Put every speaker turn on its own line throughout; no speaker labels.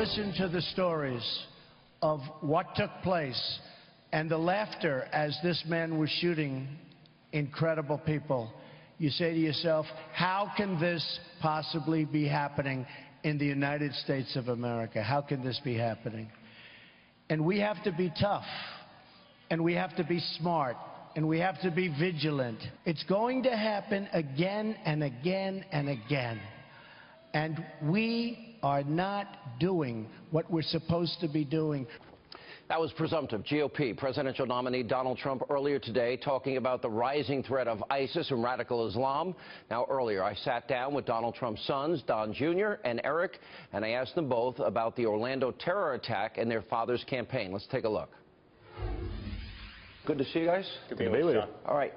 listen to the stories of what took place and the laughter as this man was shooting incredible people, you say to yourself, how can this possibly be happening in the United States of America? How can this be happening? And we have to be tough, and we have to be smart, and we have to be vigilant. It's going to happen again and again and again. And we are not doing what we're supposed to be doing.
That was presumptive GOP presidential nominee Donald Trump earlier today talking about the rising threat of ISIS and radical Islam. Now, earlier I sat down with Donald Trump's sons, Don Jr. and Eric, and I asked them both about the Orlando terror attack and their father's campaign. Let's take a look. Good to see you guys.
Good to be with you.
All right.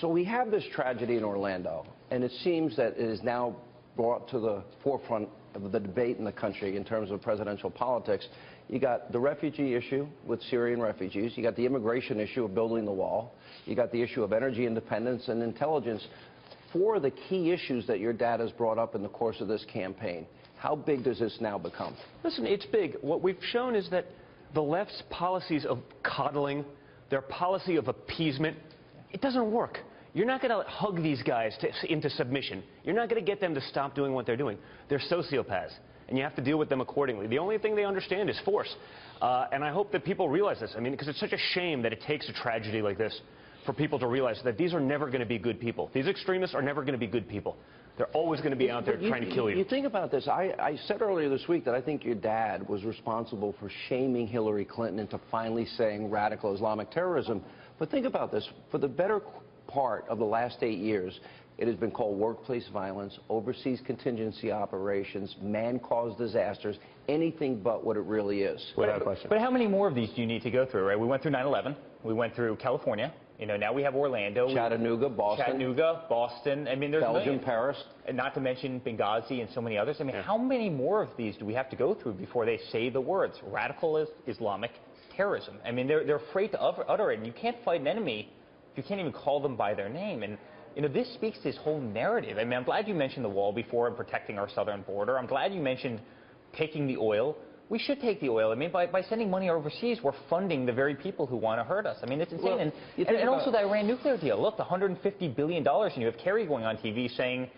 So we have this tragedy in Orlando, and it seems that it is now brought to the forefront of the debate in the country in terms of presidential politics. You got the refugee issue with Syrian refugees. You got the immigration issue of building the wall. You got the issue of energy independence and intelligence. Four of the key issues that your dad has brought up in the course of this campaign. How big does this now become?
Listen, it's big. What we've shown is that the left's policies of coddling, their policy of appeasement, it doesn't work. You're not going to hug these guys into submission. You're not going to get them to stop doing what they're doing. They're sociopaths, and you have to deal with them accordingly. The only thing they understand is force. And I hope that people realize this. I mean, because it's such a shame that it takes a tragedy like this for people to realize that these are never going to be good people. These extremists are never going to be good people. They're always going to be out there trying to kill you.
You think about this. I said earlier this week that I think your dad was responsible for shaming Hillary Clinton into finally saying radical Islamic terrorism. But think about this. For the better part of the last 8 years, it has been called workplace violence, overseas contingency operations, man-caused disasters, anything but what it really is.
Without question. But how many more of these do you need to go through, right? We went through 9/11. We went through California. You know, now we have Orlando.
Chattanooga, Boston.
I mean, there's
Belgium, Paris.
And not to mention Benghazi and so many others. I mean, how many more of these do we have to go through before they say the words radical Islamic terrorism? I mean, they're afraid to utter it. And you can't fight an enemy if you can't even call them by their name. And you know, this speaks to this whole narrative. I mean, I'm glad you mentioned the wall before and protecting our southern border. I'm glad you mentioned taking the oil. We should take the oil. I mean, by sending money overseas, we're funding the very people who want to hurt us. I mean, it's insane. Well, and also the Iran nuclear deal. Look, the $150 billion, and you have Kerry going on TV saying,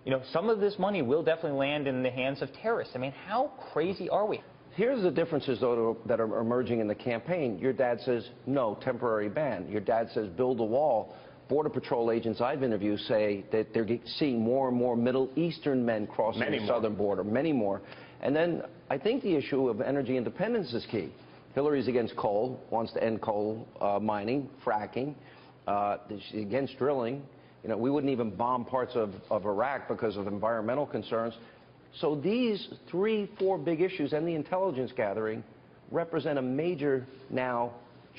you know, some of this money will definitely land in the hands of terrorists. I mean, how crazy are we?
Here's the differences, though, that are emerging in the campaign. Your dad says, no, temporary ban. Your dad says, build a wall. Border Patrol agents I've interviewed say that they're seeing more and more Middle Eastern men crossing the southern border, many more. And then I think the issue of energy independence is key. Hillary's against coal, wants to end coal mining, fracking. She's against drilling. You know, we wouldn't even bomb parts of Iraq because of environmental concerns. So these 3-4 big issues and the intelligence gathering represent a major now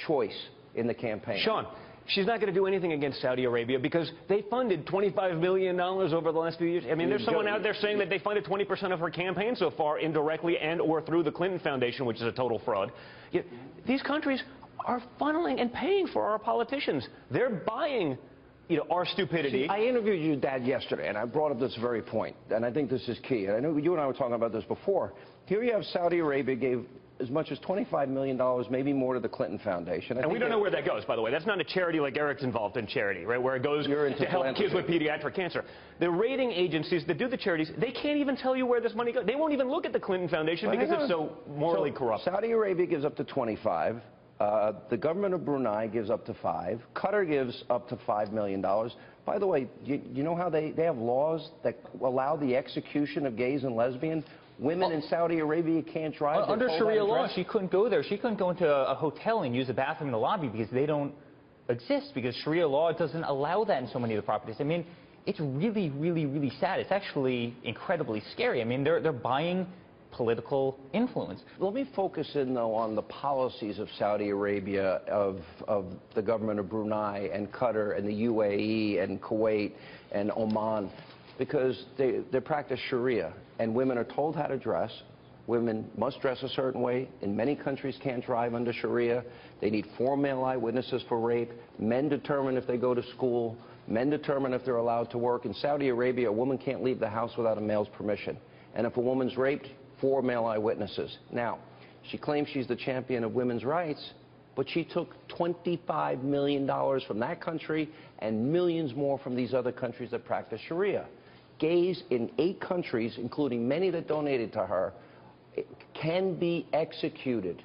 choice in the campaign.
Sean, she's not going to do anything against Saudi Arabia because they funded $25 million over the last few years. I mean, there's someone out there saying that they funded 20% of her campaign so far indirectly and or through the Clinton Foundation, which is a total fraud. Yet, these countries are funneling and paying for our politicians. They're buying, you know, our stupidity.
See, I interviewed your dad yesterday, and I brought up this very point, and I think this is key. And I know you and I were talking about this before. Here you have Saudi Arabia gave as much as $25 million, maybe more, to the Clinton Foundation.
And we don't know where that goes, by the way. That's not a charity like Eric's involved in charity, right, where it goes to help kids with pediatric cancer. The rating agencies that do the charities, they can't even tell you where this money goes. They won't even look at the Clinton Foundation because it's so morally corrupt.
Saudi Arabia gives up to 25. The government of Brunei gives up to 5. Qatar gives up to $5 million. By the way, you know how they have laws that allow the execution of gays and lesbians? Women in Saudi Arabia can't drive.
Under Sharia law, she couldn't go there. She couldn't go into a hotel and use a bathroom in the lobby because they don't exist, because Sharia law doesn't allow that in so many of the properties. I mean, it's really, really, really sad. It's actually incredibly scary. I mean, they're buying political influence.
Let me focus in, though, on the policies of Saudi Arabia, of the government of Brunei and Qatar and the UAE and Kuwait and Oman, because they practice Sharia, and women are told how to dress. Women must dress a certain way. In many countries can't drive under Sharia. They need 4 male eyewitnesses for rape. Men determine if they go to school. Men determine if they're allowed to work. In Saudi Arabia, a woman can't leave the house without a male's permission. And if a woman's raped, 4 male eyewitnesses. Now, she claims she's the champion of women's rights, but she took $25 million from that country and millions more from these other countries that practice Sharia. Gays in 8 countries, including many that donated to her, can be executed.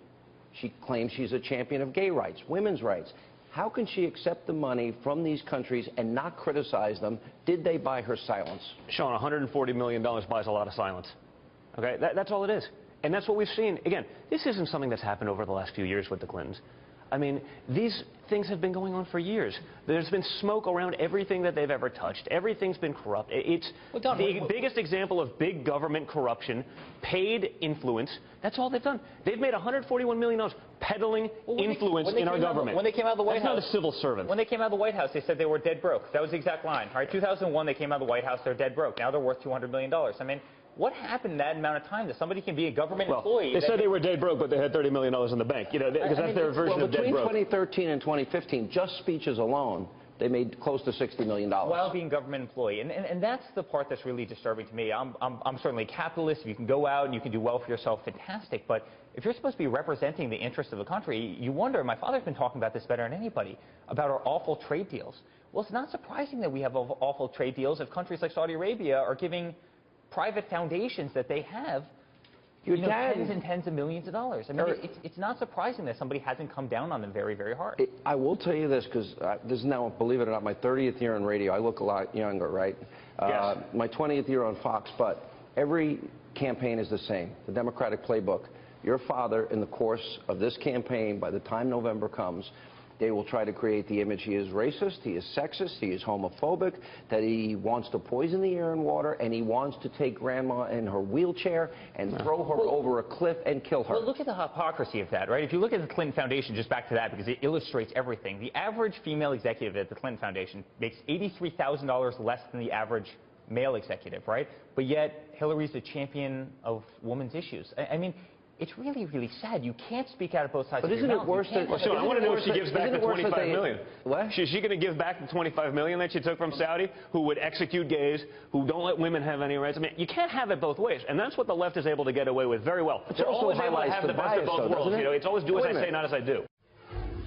She claims she's a champion of gay rights, women's rights. How can she accept the money from these countries and not criticize them? Did they buy her silence?
Sean, $140 million buys a lot of silence. Okay, that's all it is. And that's what we've seen. Again, this isn't something that's happened over the last few years with the Clintons. I mean, these things have been going on for years. There's been smoke around everything that they've ever touched. Everything's been corrupt. It's the biggest example of big government corruption, paid influence. That's all they've done. They've made $141 million peddling influence in our government.
When they came out of the White House,
not a civil servant.
When they came out of the White House, they said they were dead broke. That was the exact line. All right, 2001, they came out of the White House, they're dead broke. Now they're worth $200 million. I mean, what happened in that amount of time that somebody can be a government employee?
They said they were dead broke, but they had $30 million in the bank. You know, because that's their version of dead broke.
Between 2013 and 2015, just speeches alone, they made close to $60 million.
While being government employee. And that's the part that's really disturbing to me. I'm certainly a capitalist. If you can go out and you can do well for yourself, fantastic. But if you're supposed to be representing the interests of the country, you wonder, my father's been talking about this better than anybody, about our awful trade deals. Well, it's not surprising that we have awful trade deals if countries like Saudi Arabia are giving private foundations that they have tens and tens of millions of dollars. I mean, it's not surprising that somebody hasn't come down on them very, very hard.
I will tell you this, because this is now, believe it or not, my 30th year on radio. I look a lot younger, right?
Yes.
My 20th year on Fox, but every campaign is the same. The Democratic playbook. Your father, in the course of this campaign, by the time November comes, they will try to create the image he is racist, he is sexist, he is homophobic, that he wants to poison the air and water, and he wants to take grandma in her wheelchair and throw her over a cliff and kill her.
Well, look at the hypocrisy of that, right? If you look at the Clinton Foundation, just back to that, because it illustrates everything. The average female executive at the Clinton Foundation makes $83,000 less than the average male executive, right? But yet, Hillary's a champion of women's issues. I mean, it's really, really sad. You can't speak out of both sides of your mouth.
But isn't it worse that...
Well, I want to know if she gives back the $25 million.
What?
Is she going to give back the $25 million that she took from Saudi, who would execute gays, who don't let women have any rights? I mean, you can't have it both ways. And that's what the left is able to get away with very well. They're always able to have the best of both worlds. You know, it's always do as I say, not as I do.